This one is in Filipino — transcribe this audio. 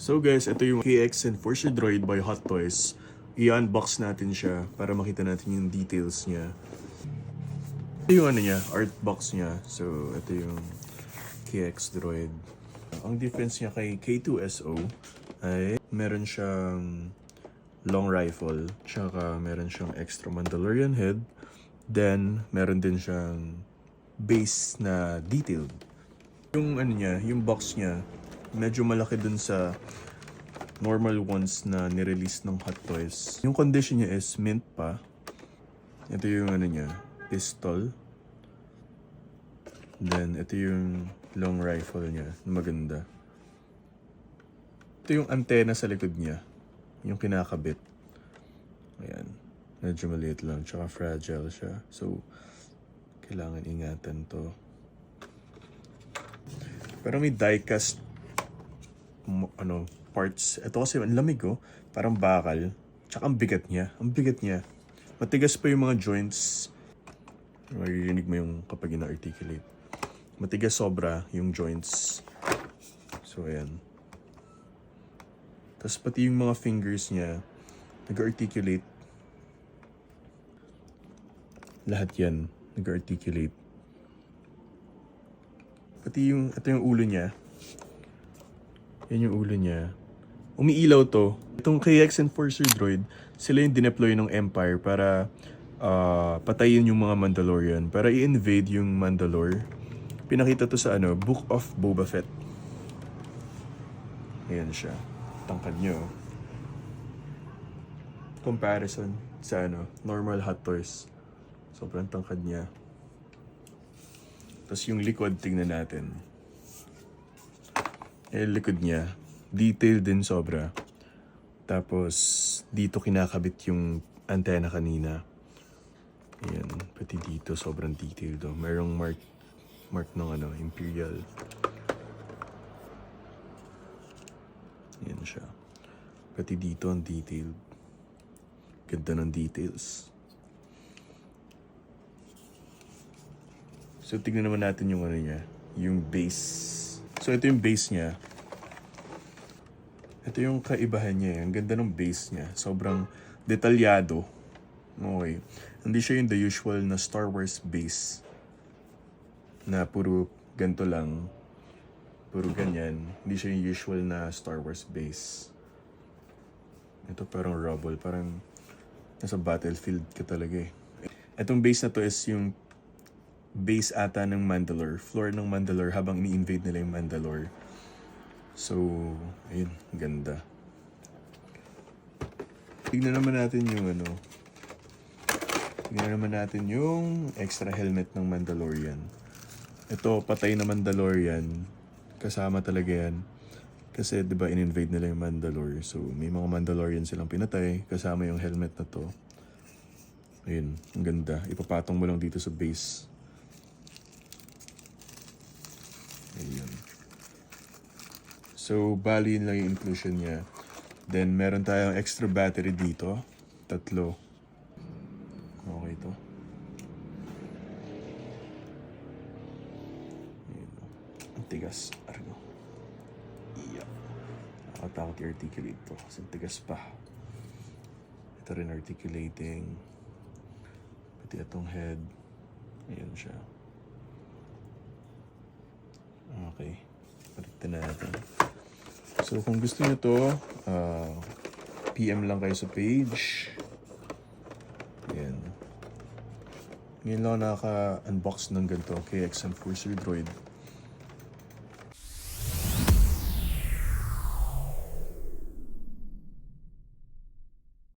So guys, ito yung KX Enforcer Droid by Hot Toys. I-unbox natin siya para makita natin yung details niya. Ito yung ano niya, art box niya. So ito yung KX Droid. Ang difference niya kay K2SO ay meron siyang long rifle, tsaka meron siyang extra Mandalorian head, then meron din siyang base na detailed. Yung ano niya, yung box niya, medyo malaki dun sa normal ones na nirelease ng Hot Toys. Yung condition niya is mint pa. Ito yung ano niya, pistol. Then ito yung long rifle niya, maganda. Ito yung antena sa likod niya, yung kinakabit. Ayan, medyo maliit lang, tsaka fragile siya. So, kailangan ingatan to. Pero may die-cast parts. Ito kasi ang lamig parang bakal. Tsaka ang bigat niya. Ang bigat niya. Matigas pa yung mga joints. Maririnig mo yung kapag ina-articulate. Matigas sobra yung joints. So ayan. Tapos pati yung mga fingers niya, nag-articulate. Lahat yan, nag-articulate. Pati ito yung ulo niya. Yan yung ulo niya. Umiilaw to. Itong KX Enforcer Droid, sila yung dineploy ng Empire para patayin yung mga Mandalorian. Para i-invade yung Mandalore. Pinakita to sa Book of Boba Fett. Ayan siya. Tangkad nyo. Comparison sa normal Hot Toys. Sobrang tangkad niya. Tapos yung likod, tingnan natin. Likod niya, detail din sobra. Tapos, dito kinakabit yung antena kanina. Ayan, pati dito, sobrang detail do. Merong mark ng Imperial. Ayan siya. Pati dito ang detail. Ganda ng details. So, tignan naman natin yung niya, yung base. So, ito yung base niya. Ito yung kaibahan niya. Ang ganda ng base niya. Sobrang detalyado. Okay. Hindi siya yung the usual na Star Wars base. Na puro ganito lang. Puro ganyan. Hindi siya yung usual na Star Wars base. Ito parang rubble. Parang nasa battlefield ka talaga eh. Itong base na to is yung base ata ng Mandalore, floor ng Mandalore habang ini-invade nila yung Mandalore. So, ayun, ganda. Tignan naman natin yung tignan naman natin yung extra helmet ng Mandalorian. Ito, patay na Mandalorian. Kasama talaga yan. Kasi, di ba, in-invade nila yung Mandalore. So, may mga Mandalorian silang pinatay. Kasama yung helmet na to. Ayun, ang ganda. Ipapatong mo lang dito sa base. Ayun. So, bali yun lang yung inclusion niya. Then, meron tayong extra battery dito. 3. Okay to. Ayun. Ang tigas. Argo. Yeah. Nakatakot i-articulate to. Kasi tigas pa. Ito rin articulating. Pati itong head. Ayun siya. Okay. Palitan natin. So, kung gusto nyo to, PM lang kayo sa page. Ayan. Ngayon lang nakaka-unbox ng ganito KX Enforcer Droid.